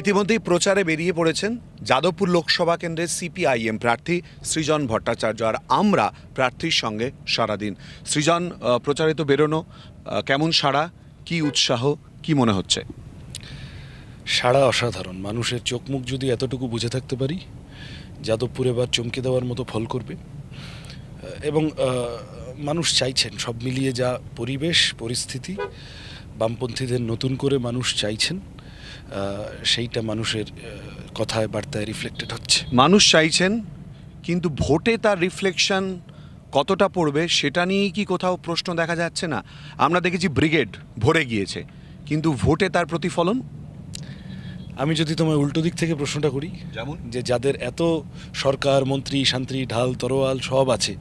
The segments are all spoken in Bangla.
ইতিমধ্যেই প্রচারে বেরিয়ে পড়েছেন যাদবপুর লোকসভা কেন্দ্রের সিপিআইএম প্রার্থী সৃজন ভট্টাচার্য, আর আমরা প্রার্থীর সঙ্গে সারাদিন। সৃজন, প্রচারে তো বেরোনো, কেমন সাড়া, কি উৎসাহ, কি মনে হচ্ছে? সাড়া অসাধারণ। মানুষের চোখ মুখ যদি এতটুকু বুঝে থাকতে পারি, যাদবপুর এবার চমকে দেওয়ার মতো ফল করবে। এবং মানুষ চাইছেন, সব মিলিয়ে যা পরিবেশ পরিস্থিতি, বামপন্থীদের নতুন করে মানুষ চাইছেন, সেইটা মানুষের কথায় বার্তায় রিফ্লেক্টেড হচ্ছে। মানুষ চাইছেন, কিন্তু ভোটে তার রিফ্লেকশন কতটা পড়বে সেটা নিয়েই কি কোথাও প্রশ্ন দেখা যাচ্ছে না? আমরা দেখেছি ব্রিগেড ভরে গিয়েছে, কিন্তু ভোটে তার প্রতিফলন? আমি যদি তোমায় উল্টো দিক থেকে প্রশ্নটা করি, যেমন যে যাদের এত সরকার মন্ত্রী শান্ত্রী ঢাল তরোয়াল সব আছে,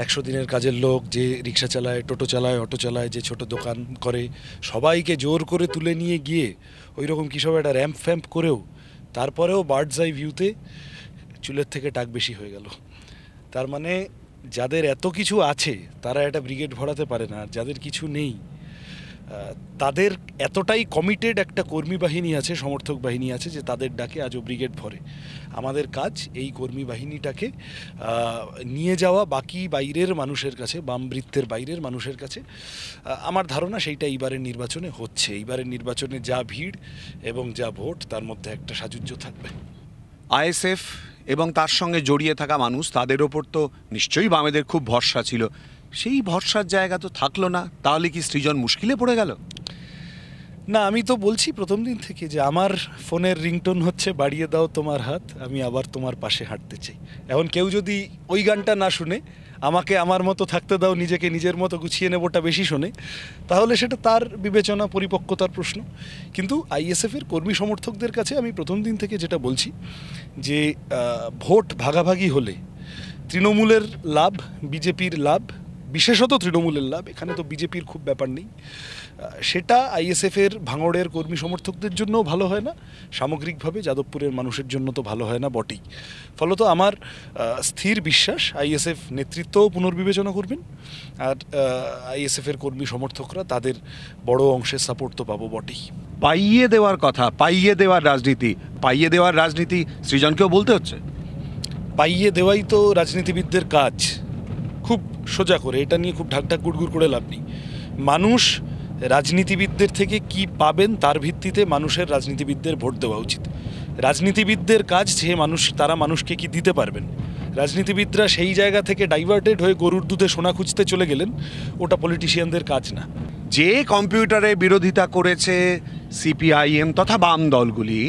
100 দিনের কাজের লোক, যে রিক্সা চালায়, টোটো চালায়, অটো চালায়, যে ছোট দোকান করে, সবাইকে জোর করে তুলে নিয়ে গিয়ে ওই রকম কী সব একটা র্যাম্প ফ্যাম্প করেও তারপরেও বার্ডস আই ভিউতে চুলের থেকে টাক বেশি হয়ে গেল। তার মানে যাদের এত কিছু আছে তারা একটা ব্রিগেড ভরাতে পারে না, আর যাদের কিছু নেই তাদের এতটাই কমিটেড একটা কর্মী বাহিনী আছে, সমর্থক বাহিনী আছে, যে তাদের ডাকে আজও ব্রিগেড ভরে। আমাদের কাজ এই কর্মী বাহিনীটাকে নিয়ে যাওয়া বাকি বাইরের মানুষের কাছে, বামবৃত্তের বাইরের মানুষের কাছে। আমার ধারণা সেইটা এইবারের নির্বাচনে হচ্ছে। এইবারের নির্বাচনে যা ভিড় এবং যা ভোট, তার মধ্যে একটা সাযুজ্য থাকবে। আইএসএফ এবং তার সঙ্গে জড়িয়ে থাকা মানুষ, তাদের ওপর তো নিশ্চয়ই বামেদের খুব ভরসা ছিল, সেই ভরসার জায়গা তো থাকলো না। তাহলে কি সৃজন মুশকিলে পড়ে গেল? না, আমি তো বলছি প্রথম দিন থেকে যে আমার ফোনের রিংটোন হচ্ছে বাড়িয়ে দাও তোমার হাত, আমি আবার তোমার পাশে হাঁটতে চাই। এখন কেউ যদি ওই গানটা না শুনে, আমাকে আমার মতো থাকতে দাও, নিজেকে নিজের মতো গুছিয়ে নেবোটা বেশি শোনে, তাহলে সেটা তার বিবেচনা, পরিপক্কতার প্রশ্ন। কিন্তু আইএসএফের কর্মী সমর্থকদের কাছে আমি প্রথম দিন থেকে যেটা বলছি, যে ভোট ভাগাভাগি হলে তৃণমূলের লাভ, বিজেপির লাভ, বিশেষত তৃণমূলের লাভ, এখানে তো বিজেপির খুব ব্যাপার নেই, সেটা আইএসএফের ভাঙড়ের কর্মী সমর্থকদের জন্যও ভালো হয় না, সামগ্রিকভাবে যাদবপুরের মানুষের জন্য তো ভালো হয় না বটেই। ফলত আমার স্থির বিশ্বাস আইএসএফ নেতৃত্বও পুনর্বিবেচনা করবেন, আর আইএসএফের কর্মী সমর্থকরা তাদের বড় অংশের সাপোর্ট তো পাবো বটেই। পাইয়ে দেওয়ার কথা, পাইয়ে দেওয়ার রাজনীতি, পাইয়ে দেওয়ার রাজনীতি সৃজনকেও বলতে হচ্ছে। পাইয়ে দেওয়াই তো রাজনীতিবিদদের কাজ, খুব সোজা করে। এটা নিয়ে খুব ঢাকঢাক গুড়গুড় করে লাভ নেই। মানুষ রাজনীতিবিদদের থেকে কি পাবেন তার ভিত্তিতে মানুষের রাজনীতিবিদদের ভোট দেওয়া উচিত। রাজনীতিবিদদের কাজ যে তারা মানুষকে কি দিতে পারবেন। রাজনীতিবিদরা সেই জায়গা থেকে ডাইভার্টেড হয়ে গরুর দুধে সোনা খুঁজতে চলে গেলেন, ওটা পলিটিশিয়ানদের কাজ না। যে কম্পিউটারে বিরোধিতা করেছে সিপিআইএম তথা বাম দলগুলি,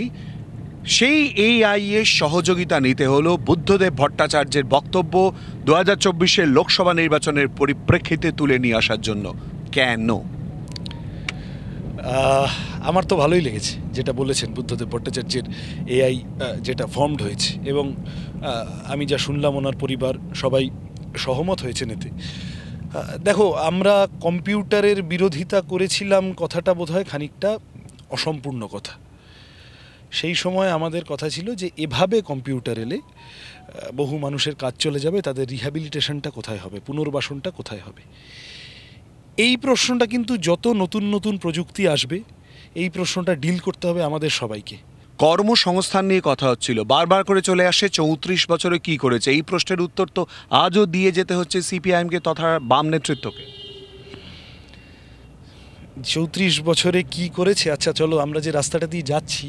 সেই এআইএর সহযোগিতা নিতে হলো বুদ্ধদেব ভট্টাচার্যের বক্তব্য 2024 লোকসভা নির্বাচনের পরিপ্রেক্ষিতে তুলে নিয়ে আসার জন্য। কেন? আমার তো ভালোই লেগেছে যেটা বলেছেন বুদ্ধদেব ভট্টাচার্যের এআই যেটা ফর্মড হয়েছে, এবং আমি যা শুনলাম ওনার পরিবার সবাই সহমত হয়েছেন এতে। দেখো, আমরা কম্পিউটারের বিরোধিতা করেছিলাম, কথাটা বোধহয় খানিকটা অসম্পূর্ণ কথা। সেই সময় আমাদের কথা ছিল যে এভাবে কম্পিউটার এলে বহু মানুষের কাজ চলে যাবে, তাদের রিহ্যাবিলিটেশনটা কোথায় হবে, পুনর্বাসনটা কোথায় হবে। এই প্রশ্নটা কিন্তু যত নতুন নতুন প্রযুক্তি আসবে, এই প্রশ্নটা ডিল করতে হবে আমাদের সবাইকে। কর্মসংস্থান নিয়ে কথা হচ্ছিল, বারবার করে চলে আসে 34 বছরে কি করেছে। এই প্রশ্নের উত্তর তো আজও দিয়ে যেতে হচ্ছে সিপিআইএমকে তথা বাম নেতৃত্বকে। 34 বছরে কি করেছে? আচ্ছা চলো, আমরা যে রাস্তাটা দিয়ে যাচ্ছি,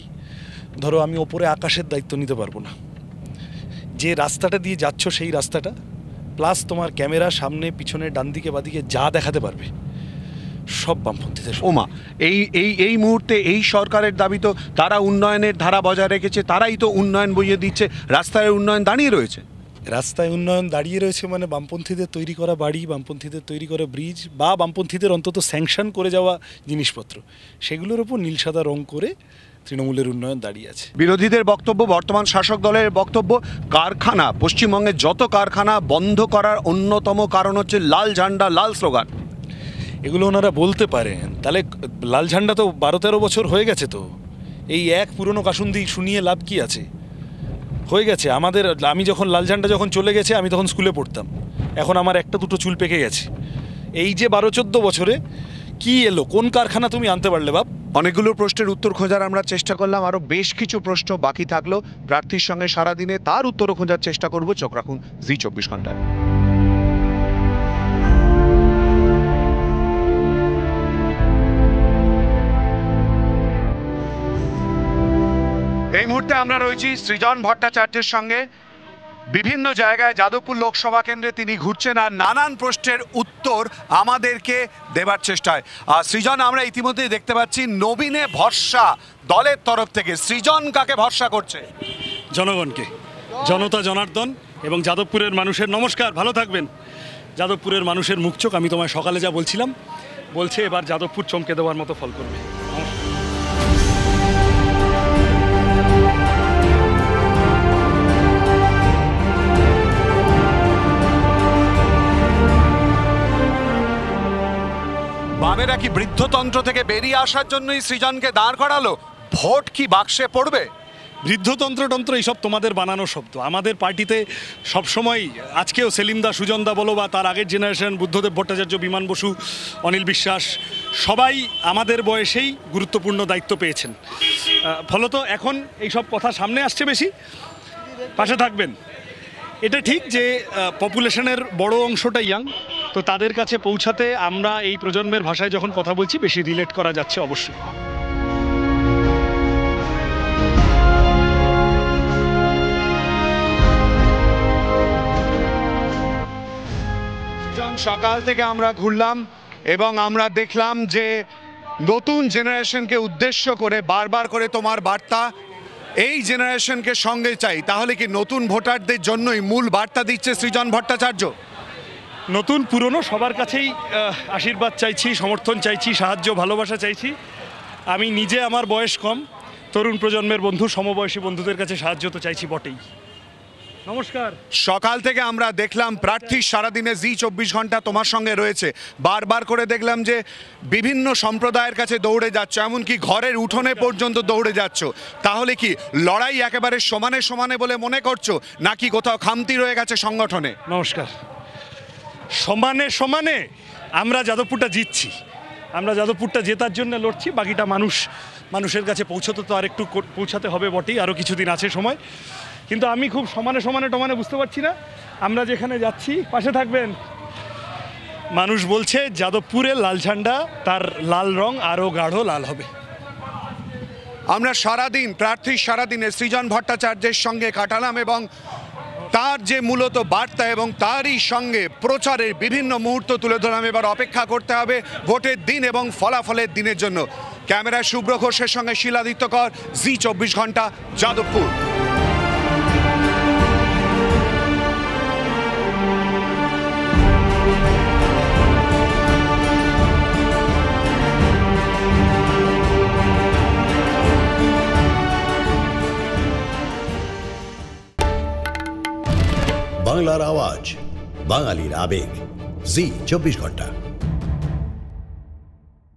ধরো আমি ওপরে আকাশের দায়িত্ব নিতে পারবো না, যে রাস্তাটা দিয়ে যাচ্ছ সেই রাস্তাটা প্লাস তোমার ক্যামেরা সামনে পিছনে ডান দিকে বাদিকে যা দেখাতে পারবে, সব বামপন্থীদের। ওমা, এই এই এই মুহূর্তে এই সরকারের দাবি তো তারা উন্নয়নের ধারা বজায় রেখেছে, তারাই তো উন্নয়ন বইয়ে দিচ্ছে, রাস্তায় উন্নয়ন দাঁড়িয়ে রয়েছে। রাস্তায় উন্নয়ন দাঁড়িয়ে রয়েছে মানে বামপন্থীদের তৈরি করা বাড়ি, বামপন্থীদের তৈরি করা ব্রিজ, বা বামপন্থীদের অন্তত স্যাংশন করে যাওয়া জিনিসপত্র, সেগুলোর ওপর নীল সাদা রং করে তৃণমূলের উন্নয়ন দাঁড়িয়ে আছে। বিরোধীদের বক্তব্য, বর্তমান শাসক দলের বক্তব্য, কারখানা, পশ্চিমবঙ্গের যত কারখানা বন্ধ করার অন্যতম কারণ হচ্ছে লাল ঝান্ডা, লাল স্লোগান। এগুলো ওনারা বলতে পারেন, তাহলে লাল ঝান্ডা তো 12-13 বছর হয়ে গেছে, তো এই এক পুরনো কাসুন্দি শুনিয়ে লাভ কি আছে? হয়ে গেছে আমাদের। আমি যখন লাল ঝান্ডা যখন চলে গেছে, আমি তখন স্কুলে পড়তাম, এখন আমার একটা দুটো চুল পেকে গেছে। এই যে 12-14 বছরে কি এলো, কোন কারখানা তুমি আনতে পারলে বাপ? অনেকগুলো প্রশ্নের উত্তর খোঁজার আমরা চেষ্টা করলাম, আরও বেশ কিছু প্রশ্ন বাকি থাকলো প্রার্থীর সঙ্গে সারাদিনে, তার উত্তরও খোঁজার চেষ্টা করব। চোখ রাখুন জি24 ঘন্টায়। এই মুহূর্তে আমরা রয়েছি সৃজন ভট্টাচার্যের সঙ্গে। বিভিন্ন জায়গায় যাদবপুর লোকসভা কেন্দ্রে তিনি ঘুরছেন আর নানান প্রশ্নের উত্তর আমাদেরকে দেবার চেষ্টায়। সৃজন, আমরা ইতিমধ্যেই দেখতে পাচ্ছি নবীনে ভরসা দলের তরফ থেকে। সৃজন কাকে ভরসা করছে? জনগণকে, জনতা জনার্দন এবং যাদবপুরের মানুষের নমস্কার, ভালো থাকবেন। যাদবপুরের মানুষের মুখ চোখ, আমি তোমায় সকালে যা বলছিলাম বলছে এবার যাদবপুর চমকে দেওয়ার মতো ফল করবে। বামেরা কি বৃদ্ধতন্ত্র থেকে বেরিয়ে আসার জন্যই সৃজনকে দাঁড় করালো? ভোট কি বাক্সে পড়বে? বৃদ্ধতন্ত্র এইসব তোমাদের বানানো শব্দ। আমাদের পার্টিতে সবসময়, আজকেও সেলিমদা, সুজনদা বলো বা তার আগের জেনারেশন, বুদ্ধদেব ভট্টাচার্য, বিমান বসু, অনিল বিশ্বাস, সবাই আমাদের বয়সেই গুরুত্বপূর্ণ দায়িত্ব পেয়েছেন। ফলত এখন এইসব কথা সামনে আসছে বেশি, পাশে থাকবেন। এটা ঠিক যে পপুলেশনের বড় অংশটা ইয়াং, তো তাদের কাছে পৌঁছাতে আমরা এই প্রজন্মের ভাষায় যখন কথা বলছি বেশি রিলেট করা যাচ্ছে অবশ্যই। সকাল থেকে আমরা ঘুরলাম এবং আমরা দেখলাম যে নতুন জেনারেশনকে উদ্দেশ্য করে বারবার করে তোমার বার্তা, এই জেনারেশনকে সঙ্গে চাই। তাহলে কি নতুন ভোটারদের জন্যই মূল বার্তা দিচ্ছে সৃজন ভট্টাচার্য? নতুন পুরনো সবার কাছেই আশীর্বাদ চাইছি, সমর্থন চাইছি, সাহায্য, ভালোবাসা চাইছি। আমি নিজে, আমার বয়স কম, তরুণ প্রজন্মের বন্ধু, সমবয়সী বন্ধুদের কাছে সাহায্য তো চাইছি বটেই। নমস্কার। সকাল থেকে আমরা দেখলাম প্রার্থী সারাদিনে জি24 ঘন্টা তোমার সঙ্গে রয়েছে। বারবার করে দেখলাম যে বিভিন্ন সম্প্রদায়ের কাছে দৌড়ে যাচ্ছ, এমনকি ঘরের উঠোনে পর্যন্ত দৌড়ে যাচ্ছ। তাহলে কি লড়াই একেবারে সমানে সমানে বলে মনে করছো, নাকি কোথাও খামতি রয়ে গেছে সংগঠনে? নমস্কার। সমানে সমানে আমরা যাদবপুরটা জিতছি, আমরা যাদবপুরটা জেতার জন্য লড়ছি। বাকিটা মানুষের কাছে পৌঁছতে তো আরেকটু পৌঁছাতে হবে বটেই, আরও কিছুদিন আছে সময়। কিন্তু আমি খুব সমানে সমানে বুঝতে পারছি না। আমরা যেখানে যাচ্ছি, পাশে থাকবেন, মানুষ বলছে যাদবপুরের লাল ঝান্ডা, তার লাল রং আরও গাঢ় লাল হবে। আমরা সারাদিন সারাদিনে সৃজন ভট্টাচার্যের সঙ্গে কাটালাম এবং তার যে মূলত বার্তা এবং তারই সঙ্গে প্রচারের বিভিন্ন মুহূর্ত তুলে ধরলাম। এবার অপেক্ষা করতে হবে ভোটের দিন এবং ফলাফলের দিনের জন্য। ক্যামেরায় শুভ্র ঘোষের সঙ্গে শিলাদিত্য কর, জি24 ঘন্টা, যাদবপুর। বাংলার আওয়াজ, বাঙালির আবেগ, জি24 ঘন্টা।